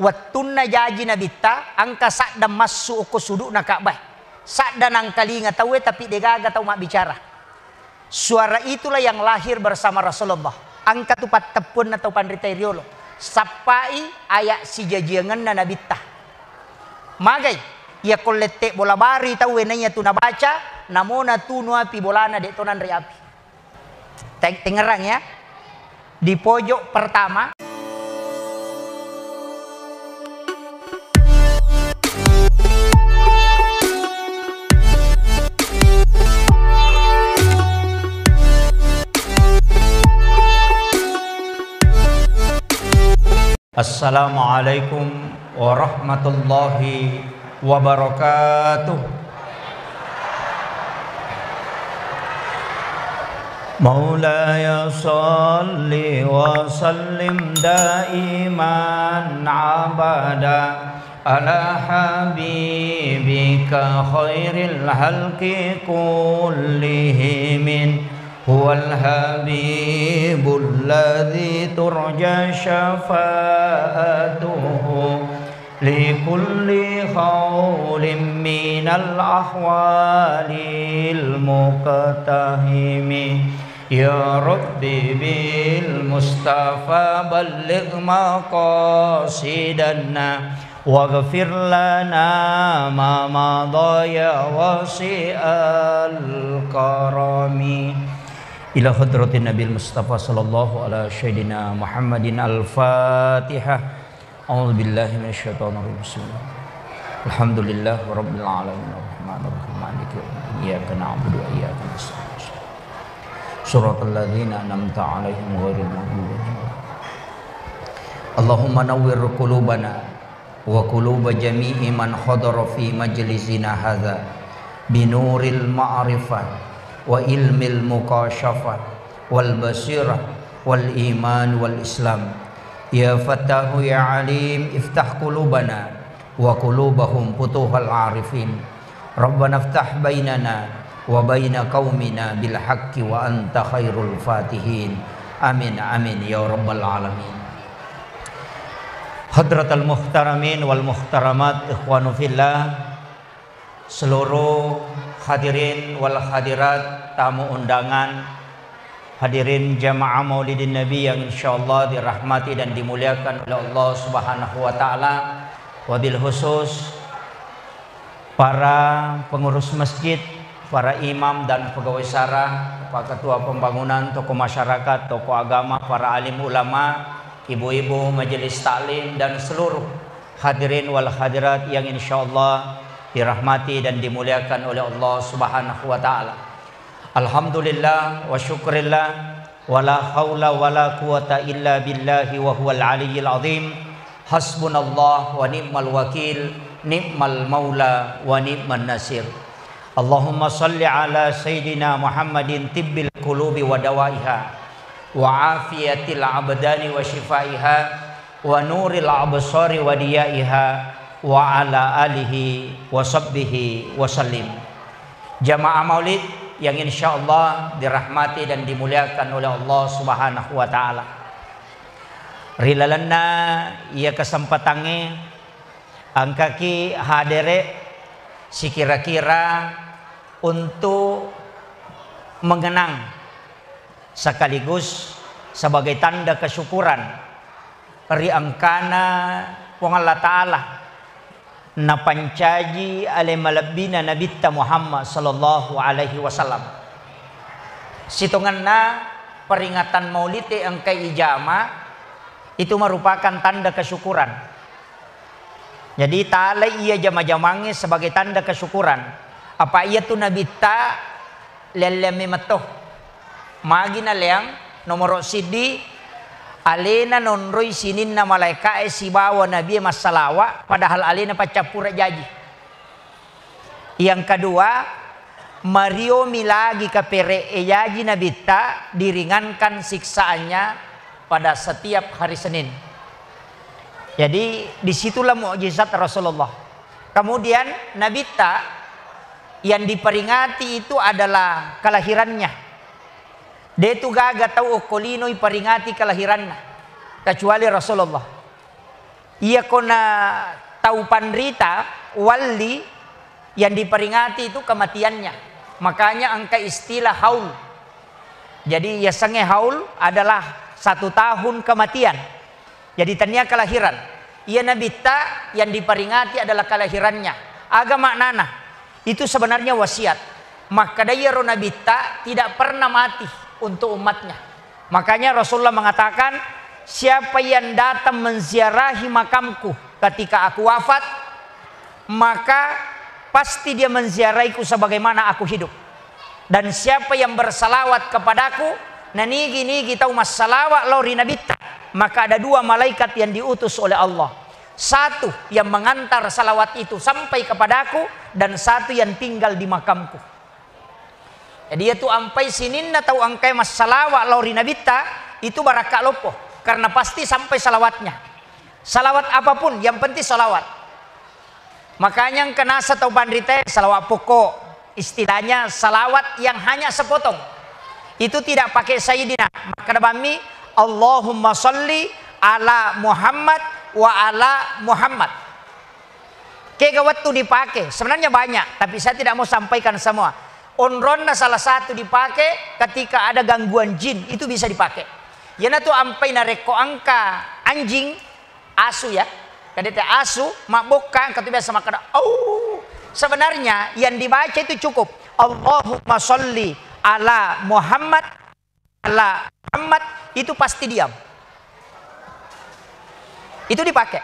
Wattunna jaji nabitta angka sakda masuk ke suduk na Ka'bah. Sakda nang kalinga tahu tapi degaga tahu mak bicara. Suara itulah yang lahir bersama Rasulullah. Angka tu pat tepun atau pandritai riolo. Sapai ayak si jajiangan na nabitta. Magai ia kolete bola bari tahu enanya tu na baca namona tu nu api bolana dek tonan api. Tengerang ya. Di pojok pertama Assalamualaikum warahmatullahi wabarakatuh. Maulaya salli wa sallim daiman abada ala habibika khairil halqi kullihim. Huwal habibul ladzi turja syafa'atuhu likulli khawlim minal ahwalil muqtahimi. Ya Rabbi bil Mustafa balligh maqasidana waghfir lana ma madha ya wasi'al karami. Ila hadratin Nabil Mustafa sallallahu ala sayyidina Muhammadin al-Fatihah. A'udzu billahi minasyaitonir rajim. Alhamdulillah rabbil alamin arrahmanir rahim maliki yaumiddin iyyaka na'budu wa iyyaka nasta'in. Shiratal ladzina an'amta 'alaihim ghairil maghdubi 'alaihim. Allahumma nawwir qulubana wa quluba jami'i man hadara fi majlisina hadza binuril ma'rifah wa ilmil mukashafah wal basirah wal iman wal islam. Ya Fattahu ya Alim iftah qulubana wa qulubahum futuhal arifin. Rabbana iftah bainana wa baina qaumina bil haqqi wa anta khairul fatihin. Amin amin ya rabbal alamin. Hadratal muhtaramin wal muhtaramat ikhwanu fillah, seluruh hadirin wal hadirat, tamu undangan, hadirin jamaah Maulidin Nabi yang insyaallah dirahmati dan dimuliakan oleh Allah Subhanahu wa taala. Wabil khusus para pengurus masjid, para imam dan pegawai syarah, para ketua pembangunan, tokoh masyarakat, tokoh agama, para alim ulama, ibu-ibu majelis taklim dan seluruh hadirin wal hadirat yang insyaallah dirahmati dan dimuliakan oleh Allah Subhanahu wa taala. Alhamdulillah wa syukrillah wa la haula wa la quwata illa billahi wa huwal aliyyil azim. Hasbunallah wa ni'mal wakil, ni'mal maula wa ni'man nasir. Allahumma salli ala sayyidina Muhammadin tibbil qulubi wa dawaiha wa afiyatil abdani wa shifaiha wa nuril absari wa diyaiha wa ala alihi wa sahbihi wa sallim. Jamaah Maulid yang insyaallah dirahmati dan dimuliakan oleh Allah Subhanahu wa taala. Rilalanna ia kesempatannya angkaki hadere si kira-kira untuk mengenang sekaligus sebagai tanda kesyukuran ri angkana wong Allah taala na pancaji ale malabina nabitta Muhammad sallallahu alaihi wasallam. Situnganna peringatan Maulid yang kai ijama itu merupakan tanda kesyukuran. Jadi ta'ala ia jama-jamangi sebagai tanda kesyukuran. Apa ia tu nabitta lelemi matoh magina leang nomor sidi alena nonroi sinin na malaika si bawa nabi masalawa padahal alena pacapura jaji. Yang kedua, Mario milagi kapere jaji nabita diringankan siksaannya pada setiap hari Senin. Jadi disitulah mukjizat Rasulullah. Kemudian nabita yang diperingati itu adalah kelahirannya. Dia itu gaga tahu kolinoi peringati kelahirannya kecuali Rasulullah. Ia kona tahu panderita wali yang diperingati itu kematiannya. Makanya angka istilah haul. Jadi ya sange haul adalah 1 tahun kematian. Jadi tania kelahiran. Ia nabita yang diperingati adalah kelahirannya. Agama nana itu sebenarnya wasiat. Maka daya nabita tidak pernah mati untuk umatnya. Makanya Rasulullah mengatakan, siapa yang datang menziarahi makamku ketika aku wafat, maka pasti dia menziarahiku sebagaimana aku hidup. Dan siapa yang bersalawat kepadaku, nanigi tahu mas salawat lori nabita, maka ada 2 malaikat yang diutus oleh Allah. 1 yang mengantar salawat itu sampai kepadaku, dan 1 yang tinggal di makamku. Jadi itu ampai sinin tahu angkai mas salawat lori nabita itu baraka lopo, karena pasti sampai salawatnya. Salawat apapun yang penting salawat. Makanya yang kena atau bandrite salawat pokok, istilahnya salawat yang hanya sepotong. Itu tidak pakai sayyidina. Maka kami Allahumma sholli ala Muhammad wa ala Muhammad. Kegawat itu dipakai. Sebenarnya banyak, tapi saya tidak mau sampaikan semua. Onronna salah satu dipakai ketika ada gangguan jin, itu bisa dipakai. Yana tuh ampai nareko angka anjing, asu ya. Kadete asu, mak boka, kata biasa makan. Oh, sebenarnya yang dibaca itu cukup. Allahumma sholli ala Muhammad, itu pasti diam. Itu dipakai.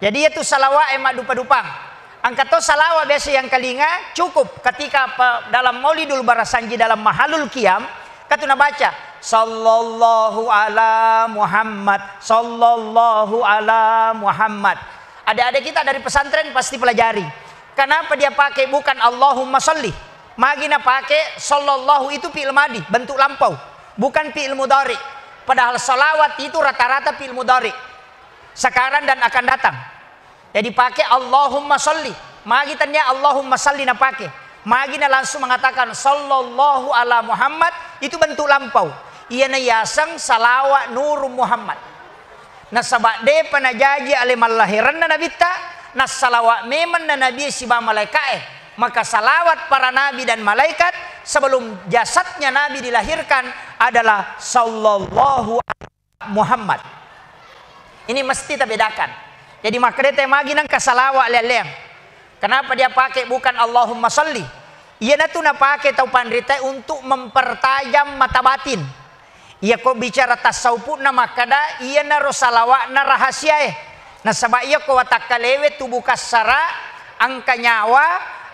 Jadi itu salawat emak dupa-dupang. Angkat to salawat biasa yang kalinga cukup ketika dalam Maulidul Barasanji dalam Mahalul Qiyam katuna baca sallallahu ala Muhammad, sallallahu ala Muhammad. Adik-adik kita dari pesantren pasti pelajari. Kenapa dia pakai bukan Allahumma sholli? Magina pakai sallallahu itu fi'il madi, bentuk lampau, bukan fi'il mudhari. Padahal salawat itu rata-rata fi'il mudhari. Sekarang dan akan datang. Jadi pakai Allahumma sholli. Magi tanya Allahumma sholli na pakai. Magi na langsung mengatakan sallallahu ala Muhammad itu bentuk lampau. Ia na yasang salawat nur Muhammad. Na sabak de panajaji ale malahiran na nabita. Na salawat meman na nabi siba malaikat. Maka salawat para nabi dan malaikat sebelum jasadnya nabi dilahirkan adalah sallallahu ala Muhammad. Ini mesti kita bedakan. Jadi maka dia magi nang kasalawat leleng. Kenapa dia pakai bukan Allahumma sholli? Ia na tu na pakai tau pandrita untuk mempertajam mata batin. Ia kok bicara tasawuf na makada ia na rosalawat na rahasia na sabab ia ko watakalewe tubuh kasara angka nyawa,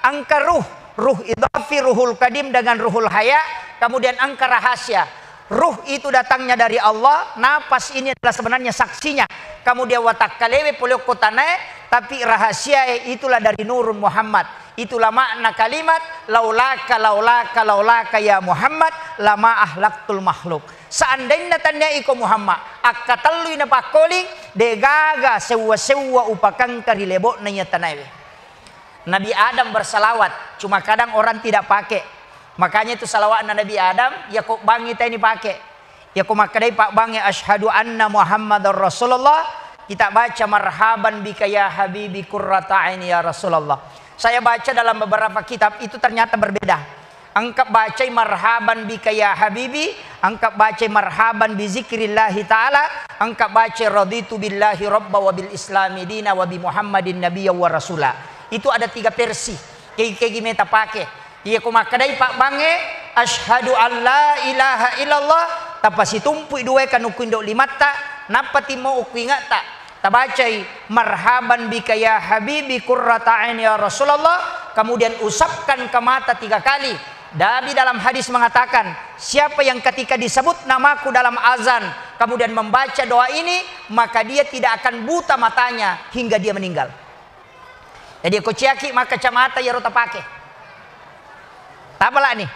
angka ruh idhafi ruhul kadim dengan ruhul haya, kemudian angka rahasia. Ruh itu datangnya dari Allah, napas ini adalah sebenarnya saksinya. Kemudian watak kalewe polio kotane, tapi rahasia itulah dari Nurun Muhammad. Itulah makna kalimat laulaka ya Muhammad lama ahlaktul makhluk. Seandainya tanya iko Muhammad, akatalui na pakoling degaga sewa upakang karilebok na tanaiwe. Nabi Adam bersalawat, cuma kadang orang tidak pakai. Makanya itu salawat Nabi Adam, ya kok bangi ini pakai. Ya kok makadai pak bangi asyhadu anna Muhammadar Rasulullah. Kita baca marhaban bika ya habibi qurrata aini ya Rasulullah. Saya baca dalam beberapa kitab itu ternyata berbeda. Angkat baca marhaban bika ya habibi, angkat baca marhaban bi zikrillahi taala, angkat baca raditu billahi rabba wa bil islami dina wa bi Muhammadin nabiyya wa rasula. Itu ada 3 versi. Kayak gimana pakai. Ia kumakadai pak bange asyhadu an la ilaha illallah tapasi tumpui dua kanukun dok limata napati mau ukuingat tak tabacai marhaban bika ya habibi qurrata aini ya Rasulullah, kemudian usapkan ke mata 3 kali. Nabi dalam hadis mengatakan, siapa yang ketika disebut namaku dalam azan kemudian membaca doa ini, maka dia tidak akan buta matanya hingga dia meninggal. Jadi aku ciaki maka kacamata ya rota pakai. Tapalah nih.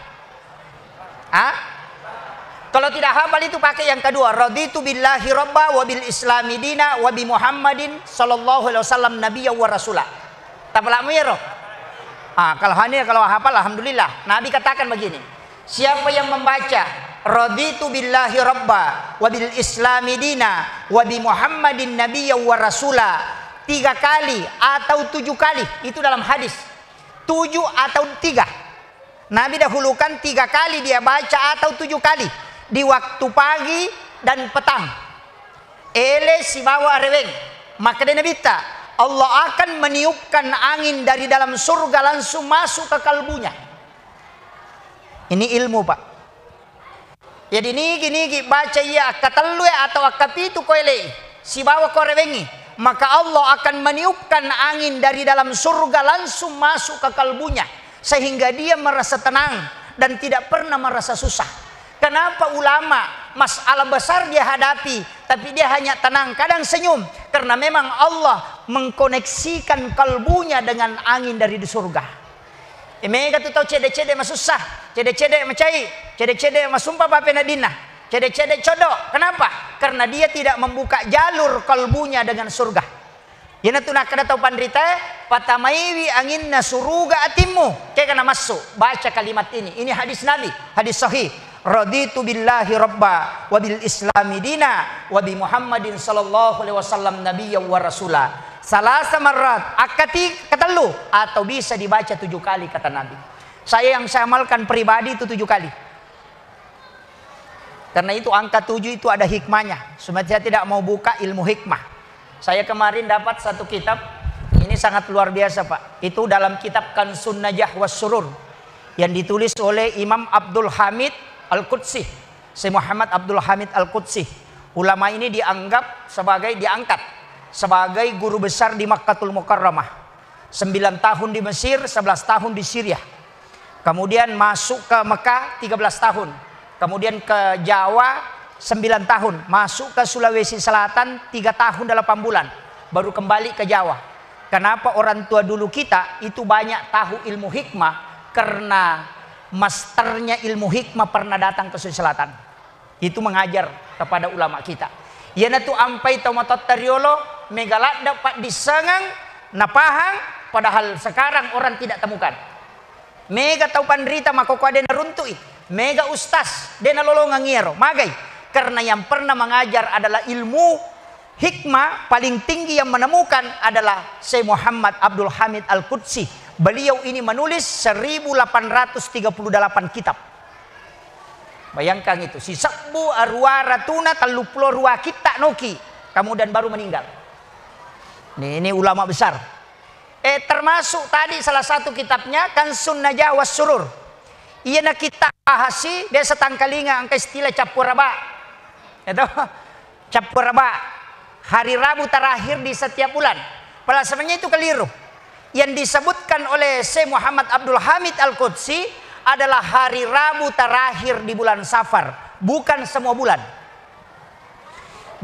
Kalau tidak hafal itu pakai yang kedua, raditu billahi rabba wa bil islami dina wa bi Muhammadin sallallahu alaihi wasallam nabiyya wa rasula. Tapalah miro. Kalau hafal alhamdulillah. Nabi katakan begini, siapa yang membaca raditu billahi rabba wa bil islami dina wa bi Muhammadin nabiyya wa rasula. 3 kali atau 7 kali, itu dalam hadis. 7 atau 3. Nabi dahulukan 3 kali dia baca atau 7 kali di waktu pagi dan petang. Ele si bawa reweng, maka dia nabita Allah akan meniupkan angin dari dalam surga langsung masuk ke kalbunya. Ini ilmu, Pak. Jadi nigi baca ya akatallu atau akapitu koele si bawa korewengi, maka Allah akan meniupkan angin dari dalam surga langsung masuk ke kalbunya sehingga dia merasa tenang dan tidak pernah merasa susah. Kenapa ulama masalah besar dia hadapi tapi dia hanya tenang, kadang senyum, karena memang Allah mengkoneksikan kalbunya dengan angin dari di surga. Mereka tu tahu cede-cede masusah, cede-cede macai, cede-cede masumpah bape nadina, cede-cede codok. Kenapa? Karena dia tidak membuka jalur kalbunya dengan surga. Yana tu nak kada tahu pandrita, patamaiwi anginna suruga atimu. Kayak kena masuk. Baca kalimat ini. Ini hadis Nabi, hadis sahih. Raditu billahi rabba wa bil islami dina wa bi Muhammadin sallallahu alaihi wasallam nabiyya wa rasula. Salasa marat akati katalu, atau bisa dibaca 7 kali kata Nabi. Saya yang saya amalkan pribadi itu 7 kali. Karena itu angka 7 itu ada hikmahnya. Sebenarnya saya tidak mau buka ilmu hikmah. Saya kemarin dapat satu kitab, ini sangat luar biasa, Pak. Itu dalam kitab Kansun Najah was Surur yang ditulis oleh Imam Abdul Hamid Al-Qudsi, Syekh Muhammad Abdul Hamid Al-Qudsi. Ulama ini diangkat sebagai guru besar di Makkatul Mukarramah. 9 tahun di Mesir, 11 tahun di Syria. Kemudian masuk ke Mekah 13 tahun. Kemudian ke Jawa 9 tahun. Masuk ke Sulawesi Selatan 3 tahun 8 bulan. Baru kembali ke Jawa. Kenapa orang tua dulu kita itu banyak tahu ilmu hikmah? Karena masternya ilmu hikmah pernah datang ke Sulawesi Selatan. Itu mengajar kepada ulama kita. Yana tu ampai tomatot tariolo megalat dapat disengang napahang, padahal sekarang orang tidak temukan. Mega tau pandrita makoko dena runtui, mega ustaz dena lolongang ngiro magai, karena yang pernah mengajar adalah ilmu hikmah paling tinggi yang menemukan adalah Syekh Muhammad Abdul Hamid Al-Qudsi. Beliau ini menulis 1838 kitab. Bayangkan itu, si sabbu arwara tuna taluplo ruwa kita noki, kemudian baru meninggal. Ini ulama besar. Termasuk tadi salah satu kitabnya Kansun Najah was Surur. Ia nak kita ahasi dia setangkalinga angka istilah capuraba. Itu capuraba. Hari Rabu terakhir di setiap bulan. Padahal sebenarnya itu keliru. Yang disebutkan oleh Syekh Muhammad Abdul Hamid Al-Qudsi adalah hari Rabu terakhir di bulan Safar, bukan semua bulan.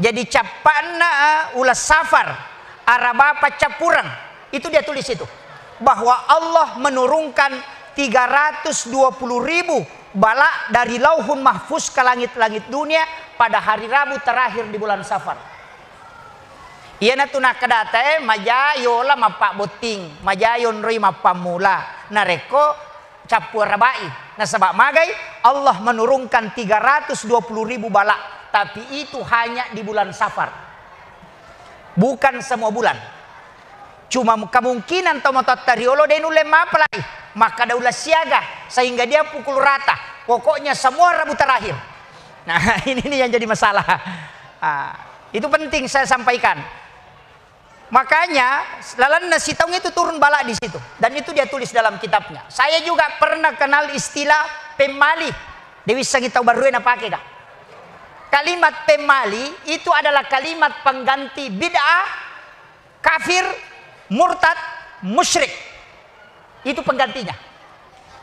Jadi capana ulas Safar, arabapa capurang, itu dia tulis itu. Bahwa Allah menurunkan 320.000 bala dari lauhun mahfuz ke langit-langit dunia pada hari Rabu terakhir di bulan Safar. Ia natuna kadate majayo la mapak boting, majayon ri mapamula, nareko capur rabai. Nah sebab magai Allah menurunkan 320.000 bala, tapi itu hanya di bulan Safar, bukan semua bulan. Cuma kemungkinan tomatot tariolo dan ulema pelai, maka daulah siaga sehingga dia pukul rata. Pokoknya semua Rabu terakhir. Nah ini yang jadi masalah. Itu penting saya sampaikan. Makanya lalan nasi taung itu turun bala di situ, dan itu dia tulis dalam kitabnya. Saya juga pernah kenal istilah pemali. Dewi sangi tahu baru apa pakai dah. Kalimat pemali itu adalah kalimat pengganti bid'ah, kafir, murtad, musyrik. Itu penggantinya.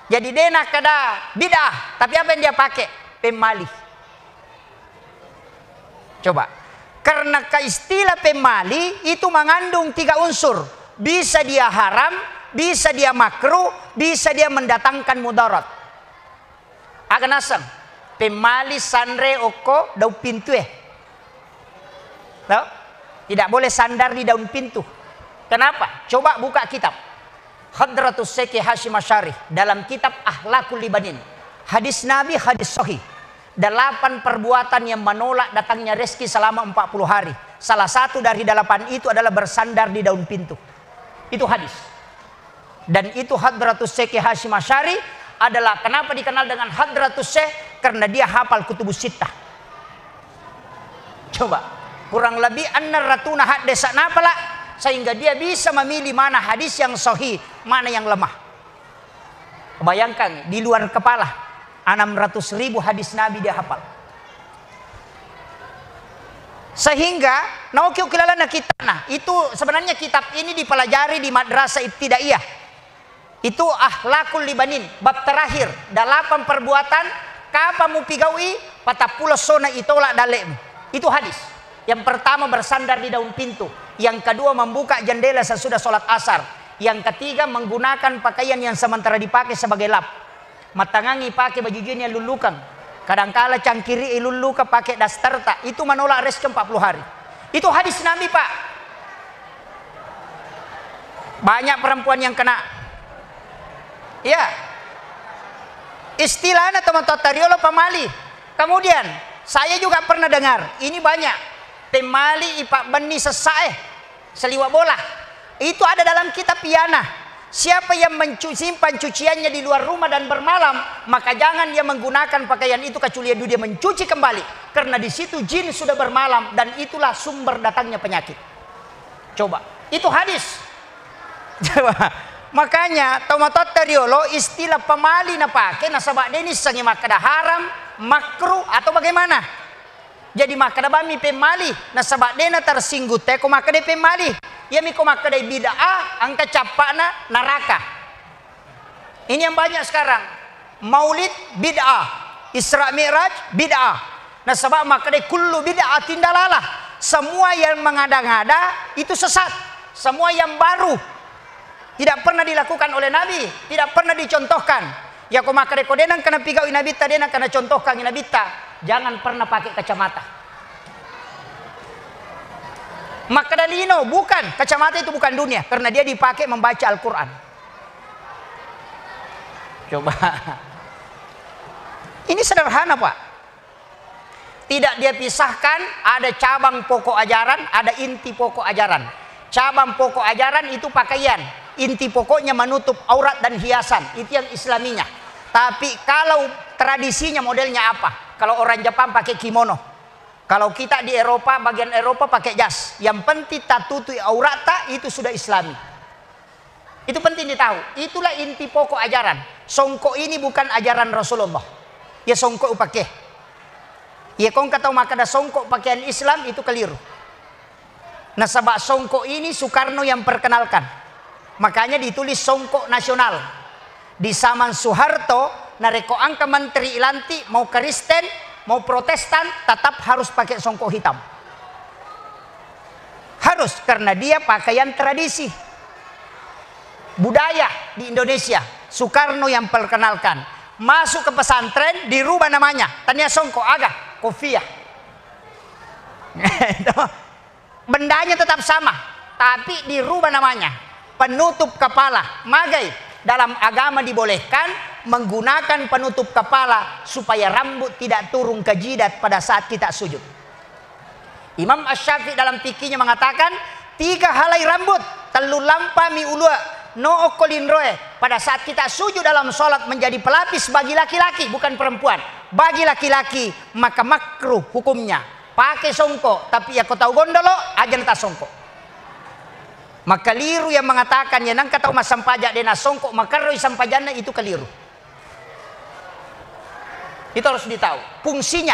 Jadi dia nak ada bid'ah, tapi apa yang dia pakai? Pemali. Coba. Karena istilah pemali itu mengandung 3 unsur. Bisa dia haram, bisa dia makruh, bisa dia mendatangkan mudarat. Agan asam. Pemali sandre oko daun pintu Tahu? Tidak boleh sandar di daun pintu. Kenapa? Coba buka kitab Hadratus Syekh Hashim Asy'ari dalam kitab Akhlaqul Libanin. Hadis Nabi, hadis sahih. 8 perbuatan yang menolak datangnya rezeki selama 40 hari. Salah satu dari 8 itu adalah bersandar di daun pintu. Itu hadis. Dan itu Hadratus Syekh Hasyim Asy'ari adalah kenapa dikenal dengan Hadratus Syekh? Karena dia hafal kutubus sittah. Coba, kurang lebih ratuna hadis nafala, sehingga dia bisa memilih mana hadis yang sahih, mana yang lemah. Bayangkan di luar kepala 600.000 hadis Nabi dia hafal. Sehingga itu sebenarnya kitab ini dipelajari di madrasah ibtidaiyah. Itu Akhlakul Libanin, bab terakhir, 8 perbuatan kapamu pigawi patapulo sona itolak dalem. Itu hadis. Yang pertama bersandar di daun pintu, yang kedua membuka jendela sesudah sholat asar, yang ketiga menggunakan pakaian yang sementara dipakai sebagai lap, matangangi pakai baju jeans yang lulukan, kadangkala cangkiri iluluka pakai dastarta. Itu menolak rezeki 40 hari. Itu hadis Nabi, Pak. Banyak perempuan yang kena. Ya, istilahnya teman-teman tariolo pemali. Kemudian saya juga pernah dengar ini banyak pemali ipak beni sesae seliwak bola. Itu ada dalam kitab Iyana. Siapa yang simpan cuciannya di luar rumah dan bermalam, maka jangan dia menggunakan pakaian itu kecuali dia mencuci kembali, karena di situ jin sudah bermalam dan itulah sumber datangnya penyakit. Coba, itu hadis. Coba. Makanya tomatot teriolo istilah pemali na pakai nasabak denis sangi makada haram, makruh atau bagaimana? Jadi makada bami pemali nasabak dena tersinggut teh ko makada pemali. Ya mi ko makada bid'ah angka capana neraka. Ini yang banyak sekarang. Maulid bid'ah, Isra Mi'raj bid'ah. Nasabak makada kullu bid'atin dalalah. Semua yang mengada-ngada itu sesat. Semua yang baru tidak pernah dilakukan oleh Nabi, tidak pernah dicontohkan. Ya kau makade kodenang kena pigau inabita denang kena contohkan inabita. Jangan pernah pakai kacamata. Makadalino bukan, kacamata itu bukan dunia, karena dia dipakai membaca Al-Quran. Coba. Ini sederhana, Pak. Tidak dia pisahkan, ada cabang pokok ajaran, ada inti pokok ajaran. Cabang pokok ajaran itu pakaian. Inti pokoknya menutup aurat dan hiasan. Itu yang islaminya. Tapi kalau tradisinya modelnya apa? Kalau orang Jepang pakai kimono. Kalau kita di Eropa, bagian Eropa pakai jas. Yang penting tak tutup aurat itu sudah islami. Itu penting ditahu. Itulah inti pokok ajaran. Songkok ini bukan ajaran Rasulullah. Ya songkok pakai. Ya kong kata makada songkok pakaian Islam itu keliru. Nah sebab songkok ini Soekarno yang perkenalkan. Makanya ditulis songkok nasional. Di zaman Soeharto, nareko angka menteri ilanti mau Kristen, mau Protestan, tetap harus pakai songkok hitam. Harus, karena dia pakaian tradisi. Budaya di Indonesia, Soekarno yang perkenalkan. Masuk ke pesantren, dirubah namanya. Tanya songkok, agak, kofiah. Bendanya tetap sama, tapi dirubah namanya. Penutup kepala, magai dalam agama dibolehkan menggunakan penutup kepala supaya rambut tidak turun ke jidat pada saat kita sujud. Imam Asy-Syafi'i dalam fikihnya mengatakan 3 halai rambut telu lampa mi ulua no okolin roe pada saat kita sujud dalam sholat menjadi pelapis bagi laki-laki bukan perempuan. Bagi laki-laki maka makruh hukumnya pakai songkok, tapi ya kau tahu gondolo aja tak songkok. Maka keliru yang mengatakan ya nang kata mas sampajak dena songkok maka roi sampajana itu keliru. Itu harus ditahu fungsinya.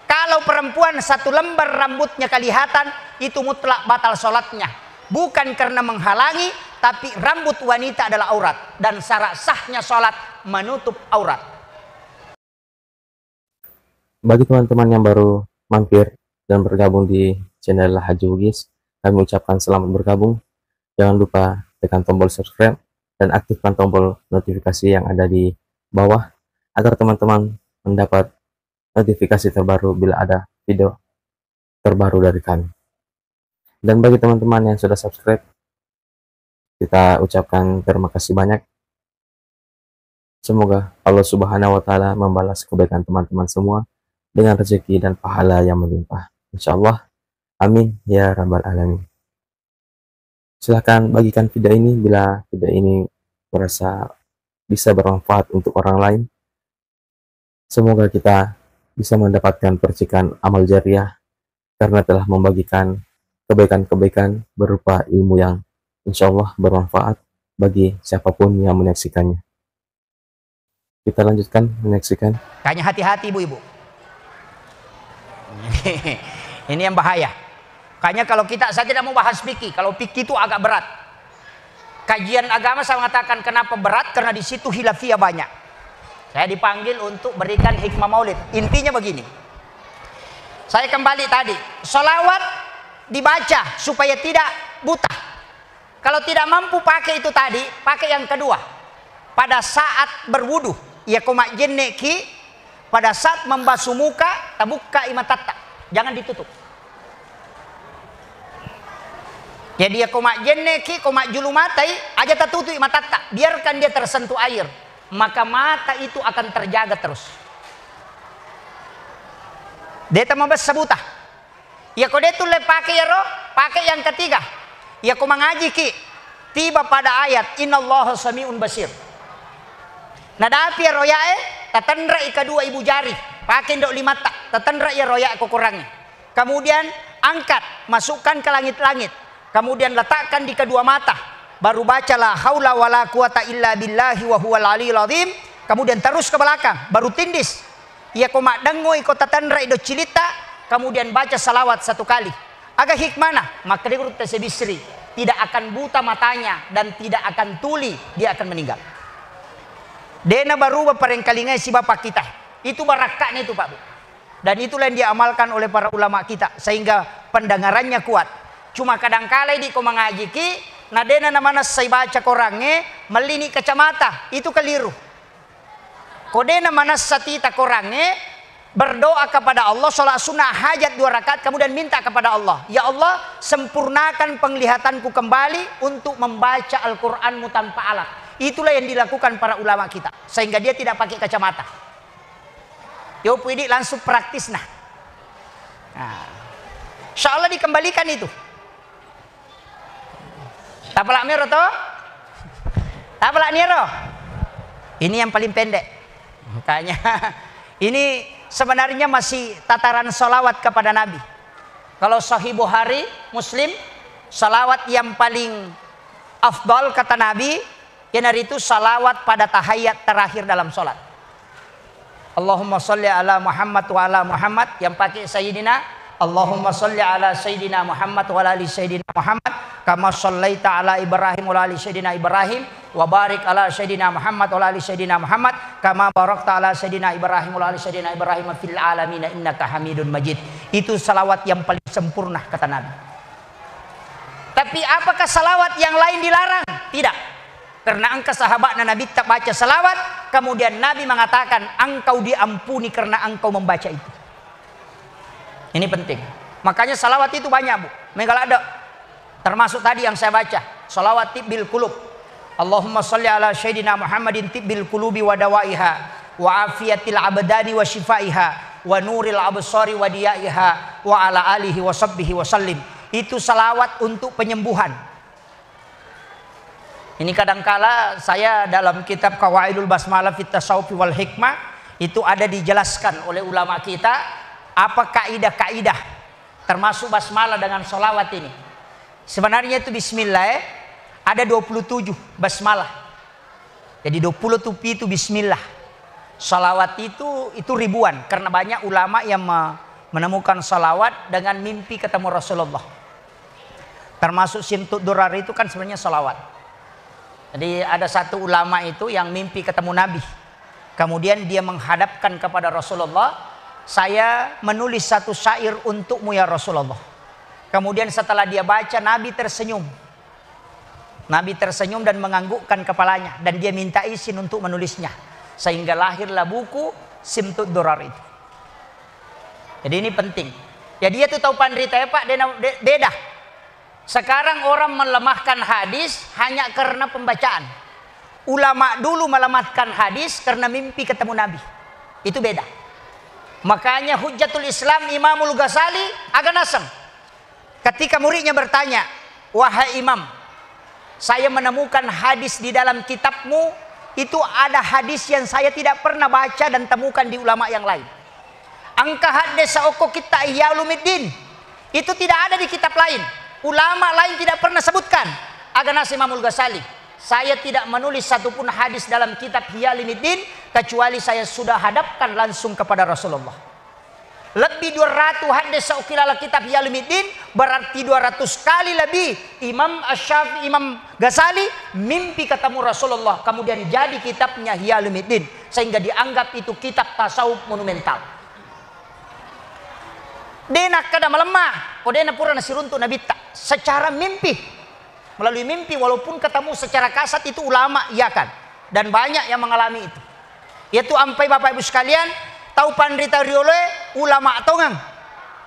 Kalau perempuan 1 lembar rambutnya kelihatan itu mutlak batal sholatnya. Bukan karena menghalangi, tapi rambut wanita adalah aurat dan syarat sahnya sholat menutup aurat. Bagi teman-teman yang baru mampir dan bergabung di channel Haji Bugis, kami ucapkan selamat bergabung. Jangan lupa tekan tombol subscribe dan aktifkan tombol notifikasi yang ada di bawah agar teman-teman mendapat notifikasi terbaru bila ada video terbaru dari kami. Dan bagi teman-teman yang sudah subscribe, kita ucapkan terima kasih banyak. Semoga Allah Subhanahu wa Ta'ala membalas kebaikan teman-teman semua dengan rezeki dan pahala yang melimpah. Insyaallah. Amin ya rabbal alamin. Silahkan bagikan video ini bila video ini merasa bisa bermanfaat untuk orang lain. Semoga kita bisa mendapatkan percikan amal jariah karena telah membagikan kebaikan-kebaikan berupa ilmu yang insya Allah bermanfaat bagi siapapun yang menyaksikannya. Kita lanjutkan menyaksikan. Kayaknya hati-hati ibu-ibu. Ini yang bahaya. Kayaknya kalau saya tidak mau bahas fikih. Kalau fikih itu agak berat. Kajian agama saya mengatakan kenapa berat, karena di situ khilafiyah banyak. Saya dipanggil untuk berikan hikmah maulid. Intinya begini. Saya kembali tadi, sholawat dibaca supaya tidak buta. Kalau tidak mampu pakai itu tadi, pakai yang kedua. Pada saat berwudu, ya koma jenneki, pada saat membasuh muka, tabuka imatatta, jangan ditutup. Jadi ya koma jenneki, koma julumatai, aja tertutup imatatta, biarkan dia tersentuh air, maka mata itu akan terjaga terus. Dia membasuh buta. Ya kode itu le pakai ya roh, pakai yang ketiga. Ya koma ngaji ki, tiba pada ayat innallaha samiun basir. Nadapi ya royae, tatandra kedua ibu jari, pakai ndok lima tak, tatandra ya roya kurangnya. Kemudian angkat, masukkan ke langit-langit. Kemudian letakkan di kedua mata. Baru bacalah haula wala quwata illa billahi wa huwal aliyil azim. Kemudian terus ke belakang, baru tindis. Ya koma dengoi kota tandra ido cilita. Kemudian baca salawat satu kali. Agak hikmana, maka dia urut tesebisri, tidak akan buta matanya dan tidak akan tuli, dia akan meninggal. Dena baru parengkalingai si bapak kita. Itu barakatnya itu Pak Bu. Dan itulah yang diamalkan oleh para ulama kita sehingga pendengarannya kuat. Cuma kadang-kala di ko mengaji ki, nadena namana saya baca korangnya melini kacamata, itu keliru. Kodena mana satita korangnya berdoa kepada Allah, sholat sunnah hajat 2 rakaat, kemudian minta kepada Allah, ya Allah sempurnakan penglihatanku kembali untuk membaca Al-Quranmu tanpa alat. Itulah yang dilakukan para ulama kita sehingga dia tidak pakai kacamata. Yo puidi langsung praktis nah. Insya Allah dikembalikan itu. Tapalak miro toh? Tapalak niro. Ini yang paling pendek. Makanya ini sebenarnya masih tataran salawat kepada Nabi. Kalau Sahih Bukhari, Muslim, salawat yang paling afdal kata Nabi, yang hari itu salawat pada tahiyat terakhir dalam sholat. Allahumma salli ala Muhammad wa ala Muhammad, yang pakai Sayyidina. Allahumma salli ala Sayyidina Muhammad wa ala ali Sayyidina Muhammad, kama sallaita ala Ibrahim wa ala ali Sayyidina Ibrahim, wa barik ala Sayyidina Muhammad wa ala ali Sayyidina Muhammad, kama barakta ala Sayyidina Ibrahim wa ala ali Sayyidina Ibrahim fil alamin innaka Hamidun Majid. Itu salawat yang paling sempurna kata Nabi. Tapi apakah salawat yang lain dilarang? Tidak. Karena engkau sahabatnya Nabi tak baca salawat, kemudian Nabi mengatakan engkau diampuni karena engkau membaca itu. Ini penting. Makanya salawat itu banyak Bu. Megal ada. Termasuk tadi yang saya baca, salawat tibbil qulub. Allahumma salli ala Sayyidina Muhammadin tibbil qulubi wa dawaiha wa afiyatil abdani wa shifaiha wa nuril absari wa diyaiha wa ala alihi wa sahbihi wa sallim. Itu salawat untuk penyembuhan. Ini kadangkala saya dalam kitab Qawaidul Basmalah fit Tasawuf wal Hikmah itu ada dijelaskan oleh ulama kita apa kaidah-kaidah termasuk basmalah dengan solawat ini. Sebenarnya itu bismillah ada 27 basmalah. Jadi 20 tupi itu bismillah. Solawat itu ribuan karena banyak ulama yang menemukan solawat dengan mimpi ketemu Rasulullah. Termasuk Simtud Durar itu kan sebenarnya solawat. Jadi ada satu ulama itu yang mimpi ketemu Nabi. Kemudian dia menghadapkan kepada Rasulullah, saya menulis satu syair untukmu ya Rasulullah. Kemudian setelah dia baca, Nabi tersenyum. Nabi tersenyum dan menganggukkan kepalanya. Dan dia minta izin untuk menulisnya. Sehingga lahirlah buku Simtud Durar itu. Jadi ini penting. Ya dia tuh tahu pandrita ya Pak, beda. Sekarang orang melemahkan hadis hanya karena pembacaan. Ulama dulu melemahkan hadis karena mimpi ketemu Nabi. Itu beda. Makanya Hujjatul Islam Imamul Ghazali agak nasem. Ketika muridnya bertanya, wahai imam, saya menemukan hadis di dalam kitabmu, itu ada hadis yang saya tidak pernah baca dan temukan di ulama yang lain. Angka hadis saoko kita Ihya Ulumuddin, itu tidak ada di kitab lain. Ulama lain tidak pernah sebutkan. Aganas Imamul Ghazali, saya tidak menulis satupun hadis dalam kitab Ihya Ulumuddin kecuali saya sudah hadapkan langsung kepada Rasulullah. Lebih 200 hadis saukilala kitab Ihya Ulumuddin, berarti 200 kali lebih Imam Asy-Syafi'i, Imam Ghazali mimpi ketemu Rasulullah, kemudian jadi kitabnya Ihya Ulumuddin, sehingga dianggap itu kitab tasawuf monumental. Dena kada melemah, kodena pura nasiruntu nabi tak secara mimpi, melalui mimpi, walaupun ketemu secara kasat itu ulama, iya kan, dan banyak yang mengalami itu. Yaitu ampai Bapak Ibu sekalian, tahu pandrita riole ulama tongang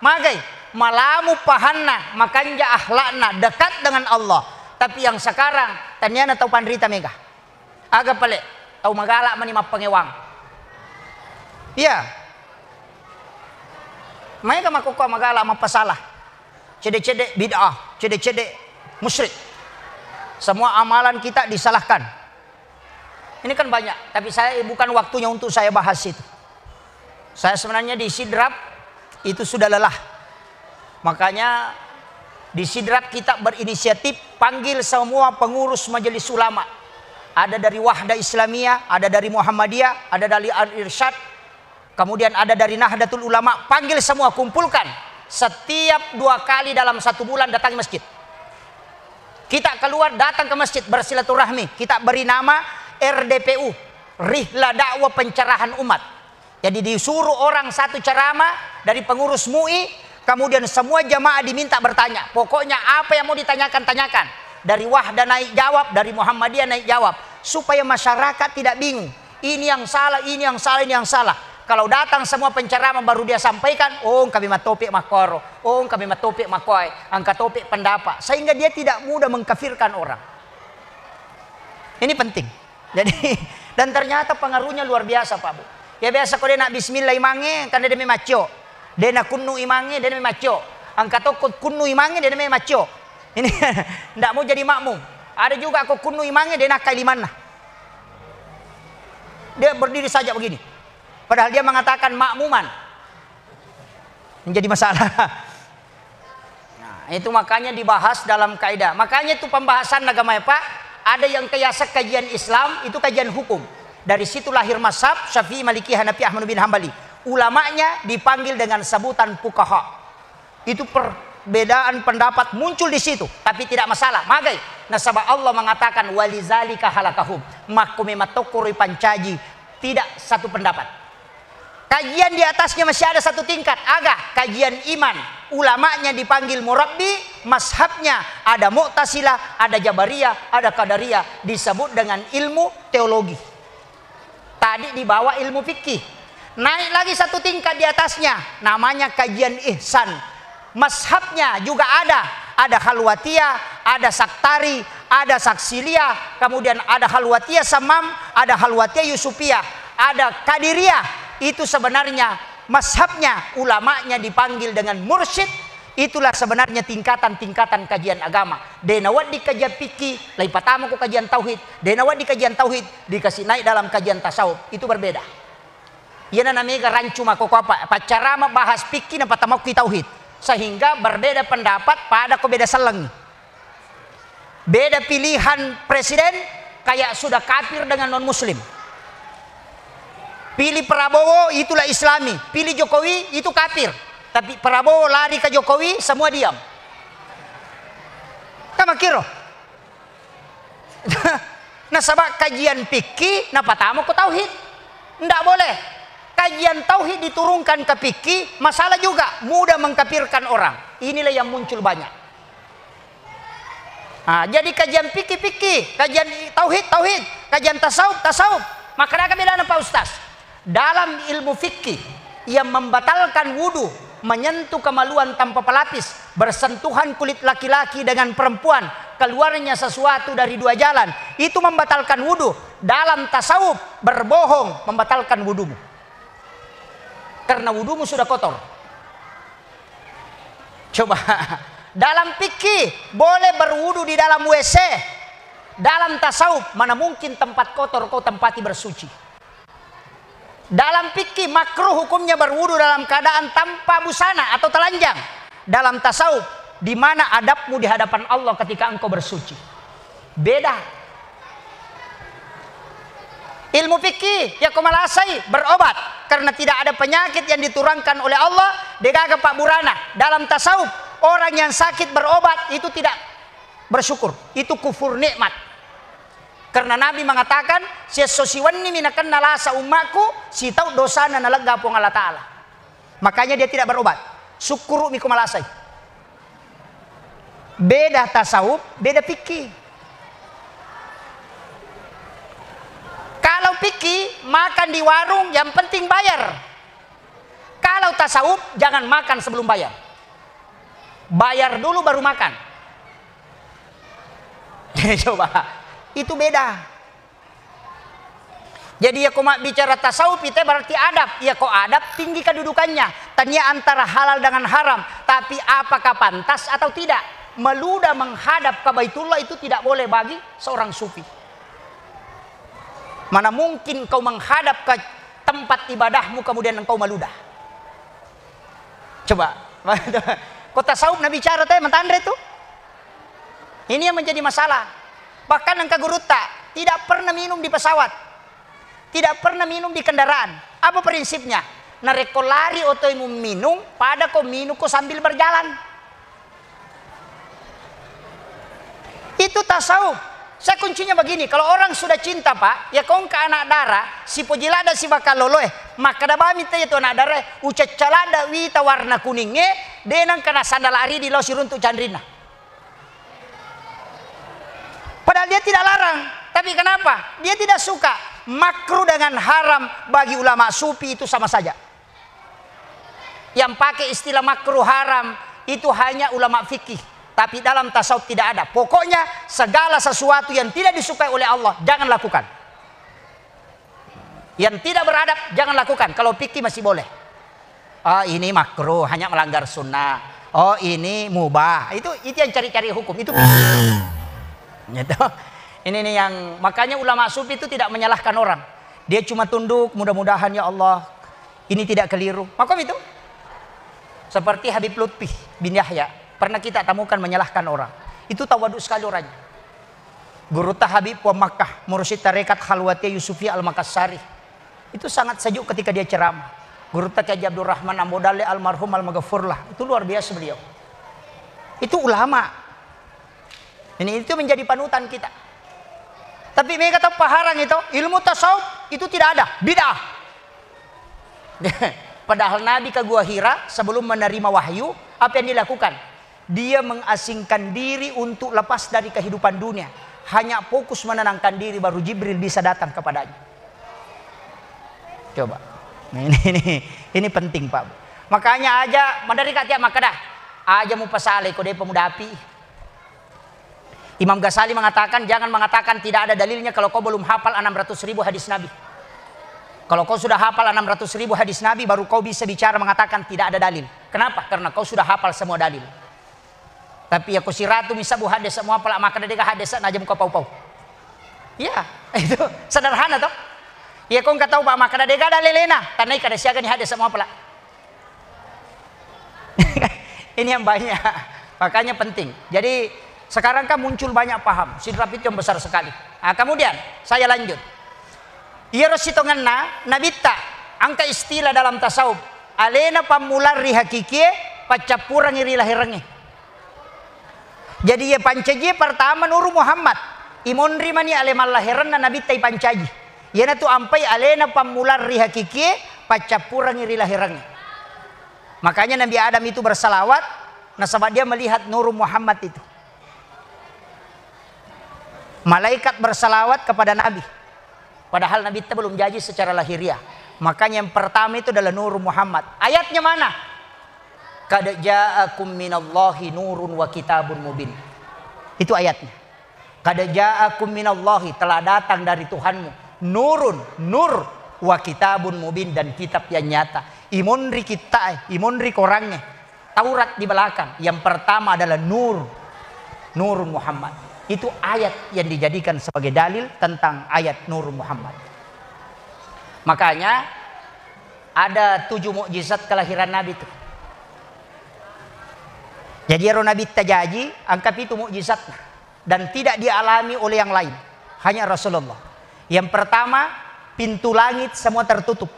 magai malamu pahanna makanja akhlakna dekat dengan Allah. Tapi yang sekarang tanyana tahu pandrita mega agak pale tahu magala mani mapangewang. Iya, mereka makoko magala mapasalah, cede-cede bid'ah, cede-cede musyrik. Semua amalan kita disalahkan. Ini kan banyak, tapi saya bukan waktunya untuk saya bahas itu. Saya sebenarnya di Sidrap itu sudah lelah. Makanya di Sidrap kita berinisiatif panggil semua pengurus majelis ulama. Ada dari Wahda Islamiyah, ada dari Muhammadiyah, ada dari Al-Irsyad, kemudian ada dari Nahdlatul Ulama. Panggil semua, kumpulkan. Setiap 2 kali dalam 1 bulan datang ke masjid. Kita keluar datang ke masjid bersilaturahmi. Kita beri nama RDPU, Rihla Dakwah Pencerahan Umat. Jadi disuruh orang satu ceramah dari pengurus MUI, kemudian semua jamaah diminta bertanya. Pokoknya apa yang mau ditanyakan, tanyakan. Dari Wahda naik jawab, dari Muhammadiyah naik jawab. Supaya masyarakat tidak bingung. Ini yang salah, ini yang salah, ini yang salah. Kalau datang semua penceramah baru dia sampaikan, oh kami matopik makoro, oh kami matopik makoy, angka topik pendapat. Sehingga dia tidak mudah mengkafirkan orang. Ini penting. Jadi, dan ternyata pengaruhnya luar biasa Pak Bu. Ya biasa kalau dia nak bismillah imange, kan dia demi maco. Dia nak kunu imange, dia demi maco. Angka tokot kunu imange, dia demi maco. Ini tidak mau jadi makmum. Ada juga aku kunu imange, dia nak kailimana. Dia berdiri saja begini. Padahal dia mengatakan makmuman. Menjadi masalah. Nah, itu makanya dibahas dalam kaidah. Makanya itu pembahasan agama ya Pak. Ada yang kiasak kajian Islam, itu kajian hukum. Dari situ lahir mazhab Syafi'i, Maliki, Hanafi, Ahmad bin Hambali. Ulamanya dipanggil dengan sebutan fuqaha. Itu perbedaan pendapat muncul di situ, tapi tidak masalah. Magai nasabah Allah mengatakan walizalika halakahum. Makumi matokuri pancaji, tidak satu pendapat. Kajian di atasnya masih ada satu tingkat, agak kajian iman. Ulamanya dipanggil murabbi, mazhabnya ada Mu'tazilah, ada Jabariyah, ada Qadariyah, disebut dengan ilmu teologi. Tadi dibawa ilmu fikih. Naik lagi satu tingkat di atasnya, namanya kajian ihsan. Mazhabnya juga ada Khalwatiyah, ada Saktari, ada Saksiliyah, kemudian ada Khalwatiyah Samam, ada Khalwatiyah Yusufiyah, ada Qadiriyah. Itu sebenarnya mazhabnya, ulamanya dipanggil dengan mursyid. Itulah sebenarnya tingkatan-tingkatan kajian agama. Denawat di kajian fikih, lain pertama ku kajian tauhid. Denawat di kajian tauhid, dikasih naik dalam kajian tasawuf. Itu berbeda. Ia namanya rancu mako apa? Pacara bahas fikih dan pertama ku tauhid. Sehingga berbeda pendapat pada ko beda seleng. Beda pilihan presiden kayak sudah kafir dengan non muslim. Pilih Prabowo itulah Islami, pilih Jokowi itu kafir. Tapi Prabowo lari ke Jokowi, semua diam. Kama kiro. Nah sebab kajian fikih, nah pertama ku tauhid. Ndak boleh. Kajian tauhid diturunkan ke fikih, masalah juga mudah mengkafirkan orang. Inilah yang muncul banyak. Nah, jadi kajian fikih, kajian tauhid, kajian tasawuf. Makanya beda Pak Ustaz. Dalam ilmu fikih yang membatalkan wudu, menyentuh kemaluan tanpa pelapis, bersentuhan kulit laki-laki dengan perempuan, keluarnya sesuatu dari 2 jalan, itu membatalkan wudu. Dalam tasawuf berbohong membatalkan wudumu. Karena wudumu sudah kotor. Coba, dalam fikih boleh berwudu di dalam WC. Dalam tasawuf mana mungkin tempat kotor kau tempati bersuci. Dalam fikih makruh hukumnya berwudu dalam keadaan tanpa busana atau telanjang. Dalam tasawuf, di mana adabmu di hadapan Allah ketika engkau bersuci. Beda. Ilmu fikih ya kau malasai berobat karena tidak ada penyakit yang diturunkan oleh Allah. Degaga Pak Burana. Dalam tasawuf, orang yang sakit berobat itu tidak bersyukur. Itu kufur nikmat. Karena Nabi mengatakan, "Sesosiwanni minakan nalasa ummaku, si tahu dosana nalega pong Allah Ta'ala." Makanya dia tidak berobat. Syukuru miku malasai. Beda tasawuf, beda fikih. Kalau fikih makan di warung yang penting bayar. Kalau tasawuf jangan makan sebelum bayar. Bayar dulu baru makan. Coba. Itu beda. Jadi ya kau bicara tasawuf itu berarti adab. Ya kau adab tinggi kedudukannya. Tanya antara halal dengan haram. Tapi apakah pantas atau tidak? Meludah menghadap ke Baitullah itu tidak boleh bagi seorang sufi. Mana mungkin kau menghadap ke tempat ibadahmu kemudian engkau meludah. Coba. Kau tasawuf Nabi bicara teh mentandre itu. Ini yang menjadi masalah. Bahkan engkau guruta tidak pernah minum di pesawat, tidak pernah minum di kendaraan. Apa prinsipnya? Nareko lari atau minum, pada kau minum kau sambil berjalan. Itu tasawuf. Saya kuncinya begini, kalau orang sudah cinta Pak, ya kau ke anak darah, si pojilada si bakal loloe, maka dah minta itu anak darah, ucat calada wita warna kuningnya, denang kena sandal ari di losi runtuk candrina. Padahal dia tidak larang. Tapi kenapa? Dia tidak suka. Makruh dengan haram bagi ulama sufi itu sama saja. Yang pakai istilah makruh haram itu hanya ulama fikih. Tapi dalam tasawuf tidak ada. Pokoknya segala sesuatu yang tidak disukai oleh Allah jangan lakukan. Yang tidak beradab jangan lakukan. Kalau fikih masih boleh. Oh ini makruh hanya melanggar sunnah. Oh ini mubah. Itu yang cari-cari hukum. Itu gitu. Ini nih yang makanya ulama sufi itu tidak menyalahkan orang. Dia cuma tunduk, mudah-mudahan ya Allah ini tidak keliru. Makom itu. Seperti Habib Lutfi bin Yahya, pernah kita temukan menyalahkan orang. Itu tawaduk sekali orangnya. Guru Habib wa Makkah, mursyid tarekat Khalwatiyah Yusufi Al-Makassari. Itu sangat sejuk ketika dia ceramah. Guru Kiai Abdul Rahman Ambodale almarhum al-Maghfurlah. Itu luar biasa beliau. Itu ulama. Ini itu menjadi panutan kita. Tapi mereka tahu paharang itu ilmu tasawuf itu tidak ada, bid'ah. Padahal Nabi ke Gua Hira sebelum menerima wahyu, apa yang dilakukan? Dia mengasingkan diri untuk lepas dari kehidupan dunia. Hanya fokus menenangkan diri baru Jibril bisa datang kepadanya. Coba. Ini penting, Pak. Makanya aja mandari katia makadah. Aja mu pasale kode pemuda api. Imam Ghazali mengatakan jangan mengatakan tidak ada dalilnya kalau kau belum hafal 600.000 hadis Nabi. Kalau kau sudah hafal 600.000 hadis Nabi baru kau bisa bicara mengatakan tidak ada dalil. Kenapa? Karena kau sudah hafal semua dalil. Tapi ya kusiratu misabu hadis semua pala maka deka hadis aja muka pau-pau. Ya, itu sederhana toh. Ya kau enggak tahu Pak maka deka ada lelena, tanai kada siaga ni hadis semua pala. Ini yang banyak. Makanya penting. Jadi sekarang kan muncul banyak paham, sidrap itu yang besar sekali. Nah, kemudian saya lanjut. Iya rositonganna nabita angka istilah dalam tasawuf. Alena pamular rihakikie pacapurang iri lahirangi. Jadi ya pancaji pertama nuru Muhammad. Imonri mani alemal lahiran na nabita pancaji. Yana tu ampai alena pamular rihakikie pacapurang iri lahirangi. Makanya Nabi Adam itu bersalawat, nasabah dia melihat nuru Muhammad itu. Malaikat bersalawat kepada Nabi. Padahal Nabi itu belum jadi secara lahiriah. Makanya yang pertama itu adalah Nur Muhammad. Ayatnya mana? Qad ja'akum minallahi nurun wa kitabun mubin. Itu ayatnya. Qad ja'akum minallahi, telah datang dari Tuhanmu nurun, nur wa kitabun mubin, dan kitab yang nyata. Imonri kita, imonri korangnya. Taurat di belakang. Yang pertama adalah Nurun Muhammad. Itu ayat yang dijadikan sebagai dalil tentang ayat Nurun Muhammad. Makanya ada 7 mukjizat kelahiran Nabi itu. Jadi Nabi tajaji, anggap itu mukjizat dan tidak dialami oleh yang lain, hanya Rasulullah. Yang pertama, pintu langit semua tertutup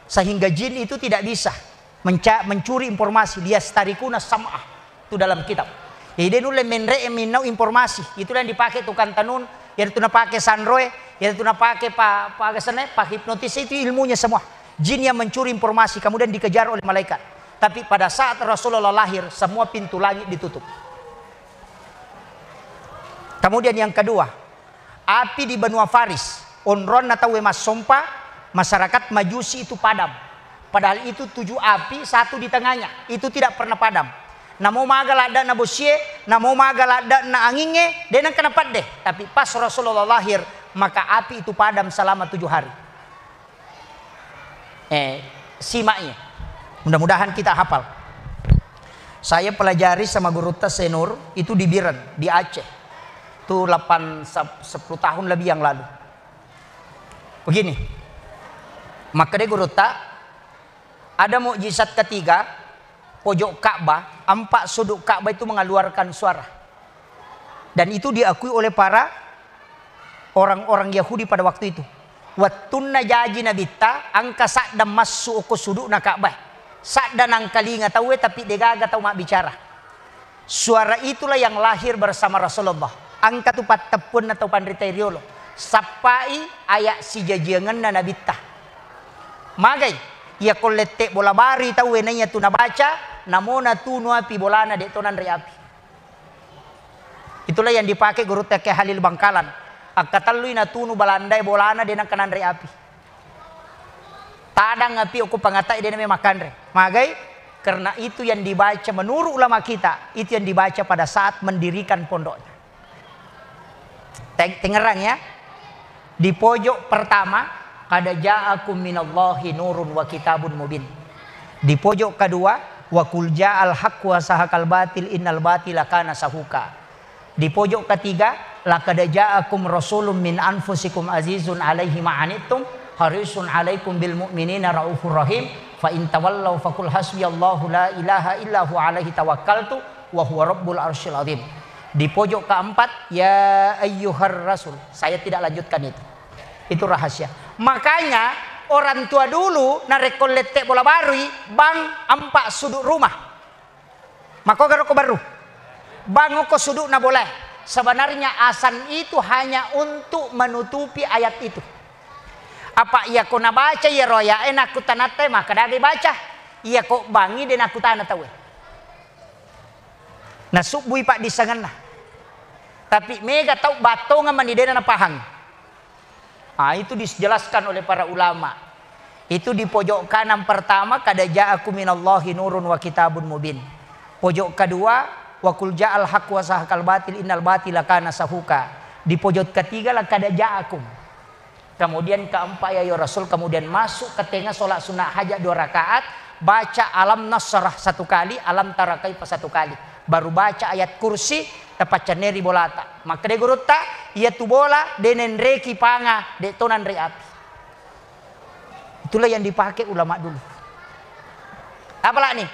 sehingga jin itu tidak bisa mencuri informasi. Dia starikuna sam'ah, itu dalam kitab. Jadi dia nulis menau informasi. Itulah yang dipakai tukang tanun, yang itu pakai sanroe, yang itu pakai pak hipnotis, itu ilmunya semua. Jin yang mencuri informasi kemudian dikejar oleh malaikat. Tapi pada saat Rasulullah lahir, semua pintu langit ditutup. Kemudian yang kedua, api di benua Faris, onron atau wemas sompa, masyarakat Majusi itu padam. Padahal itu 7 api, 1 di tengahnya, itu tidak pernah padam. Namo magalada na bosie, namo magalada na anginge, dia nak kenapat deh. Tapi pas Rasulullah lahir, maka api itu padam selama 7 hari. Simaknya. Mudah-mudahan kita hafal. Saya pelajari sama guru Senur itu di Biren, di Aceh. Itu 10 tahun lebih yang lalu. Begini. Maka dia guru ada mukjizat ketiga, pojok Ka'bah, 4 sudut Ka'bah itu mengeluarkan suara. Dan itu diakui oleh para orang-orang Yahudi pada waktu itu. Wattunna jaji nabita angka sakdam masuk ke sudut na Ka'bah. Sakda nang kalinga tahu tapi degaga tahu mak bicara. Suara itulah yang lahir bersama Rasulullah. Angka tu patepun atau pandritariolo. Sapai ayak si jajangan na nabita. Magai ia kolete bola bari tahu enanya tu nabaca, namona tu nuapi bolana de tonan reapi. Itulah yang dipakai guru Teke Halil Bangkalan. Akatalui na tunu balandai bolana de nang kanan reapi. Tadang api aku pangatai dia namanya makan re. Magai karena itu yang dibaca menurut ulama kita, itu yang dibaca pada saat mendirikan pondoknya. Tengerang ya. Di pojok pertama qad ja'akum minallahi nurun wa kitabun mubin. Di pojok kedua wa qul ja'al haqq wa sahaqal batil innal batila kana sahuka. Di pojok ketiga laqad ja'akum rasulun min anfusikum azizun alaihi ma anittum harisun alaikum bil mu'minina raufur rahim fa in tawallaw faqul hasbiyallahu la ilaha illa huwa alaihi tawakkaltu wa huwa rabbul arsyil azim. Di pojok keempat ya ayyuhar rasul. Saya tidak lanjutkan itu. Itu rahasia. Makanya orang tua dulu narekolete bola barui bang 4 sudut rumah. Maka garoko baru. Bang ko sudut na boleh. Sebenarnya asan itu hanya untuk menutupi ayat itu. Apa ia ko nabaca ya roya enak kutanate maka dari baca ia ko bangi den aku tanah tahu. Nah subbui pak disangan lah. Tapi mega tahu batongan mandidena na pahang. Itu dijelaskan oleh para ulama. Itu di pojok kanan pertama kada ja'akum minallahi nurun wa kitabun mubin. Pojok kedua wa qul ja'al haqq wa sahaqal batil innal batila kana sahuka. Di pojok ketiga lah kada ja'akum. Kemudian keempat ya Rasul, kemudian masuk ke tengah sholat sunnah hajat 2 rakaat, baca alam nasrah 1 kali, alam tara kaifa 1 kali, baru baca ayat kursi tepat ceneri bolata. Maka de guruta ia tu bola denen reki panga de tonan re api. Itulah yang dipakai ulama dulu. Apalah nih?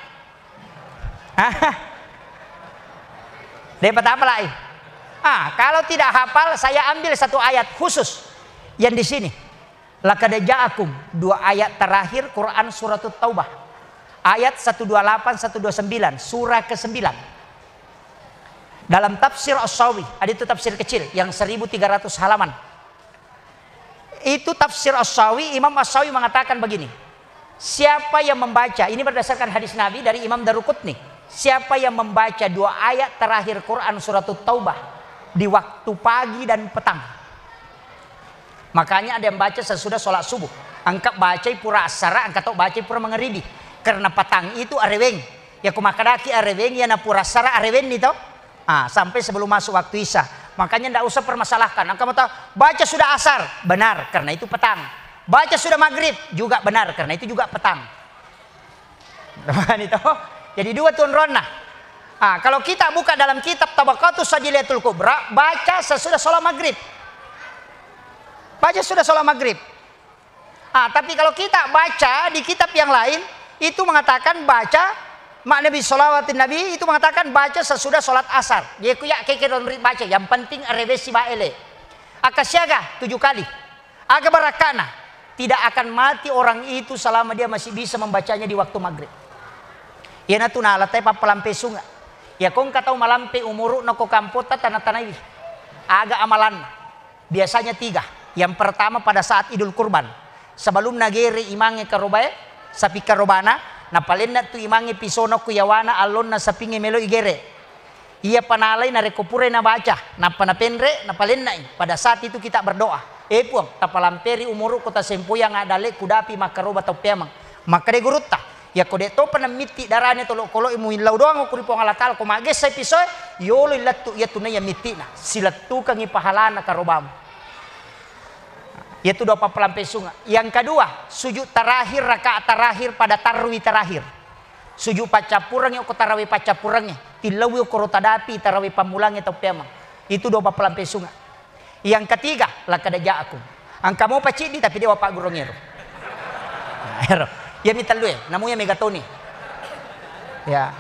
Dapat apa lagi? Kalau tidak hafal saya ambil 1 ayat khusus. Yang di sini, laqad ja'akum 2 ayat terakhir Quran surat Taubah. Ayat 128 129, surah ke-9. Dalam tafsir As-Sawi, ada itu tafsir kecil yang 1300 halaman. Itu tafsir As-Sawi, Imam As-Sawi mengatakan begini. Siapa yang membaca, ini berdasarkan hadis Nabi dari Imam Daruqutni. Siapa yang membaca 2 ayat terakhir Quran surat Taubah di waktu pagi dan petang. Makanya ada yang baca sesudah sholat subuh. Angkat baca pura asara, angkat baca pura mengeribi. Karena petang itu areweng. Ya kumakadaki areweng, ya na pura asara areweng itu. Sampai sebelum masuk waktu isya. Makanya tidak usah permasalahkan. Angkat mau tahu, baca sudah asar, benar karena itu petang. Baca sudah maghrib, juga benar karena itu juga petang. Teman itu. Jadi dua tuan rona. Kalau kita buka dalam kitab Tabaqatus Sajiliyatul Kubra, baca sesudah sholat maghrib. Baca sudah sholat maghrib. Tapi kalau kita baca di kitab yang lain, itu mengatakan baca Nabi sholawatin Nabi itu mengatakan baca sesudah sholat asar. Dia kuyak kekeron baca. Yang penting revesi baele. Akasyaga 7 kali. Aga barakana. Tidak akan mati orang itu selama dia masih bisa membacanya di waktu maghrib. Ya natu na alatay papalampe sunga. Ya kung katau malampe umuru na ko kampota tanah-tanah ini. Aga amalan. Biasanya 3. Yang pertama pada saat Idul Kurban. Sebelum nagere imange karobae, sapi karobana, napalenda tu imange pisono kuyawana alon na sapinge melo igere. Ia panalay na rekopure na baca, na panapendre, na palenda. Pada saat itu kita berdoa. Puang tapalamperi umuru kota sempoyang adale kudapi makaroba tau piamang. Maka de gurutta. Ya kode to panamiti darane tolo kolo imu ilau doang ko ripo ngalatal ko mages sa episode yolo ilatu ya tunay ya mitina silatu kang ipahalana karobam. Yaitu doa papalampe sunga. Yang kedua, sujud terakhir rakaat terakhir pada tarwi terakhir. Sujud pacapurang yo ko tarawih pacapurangnya. Tilawi ko rotadapi tarawih pamulangnya tau piamang. Itu doa papalampe sunga. Yang ketiga, lakadaja aku. Angka mau pacidi tapi dia wapak gurongero. Ya minta lu namanya megatoni. Ya.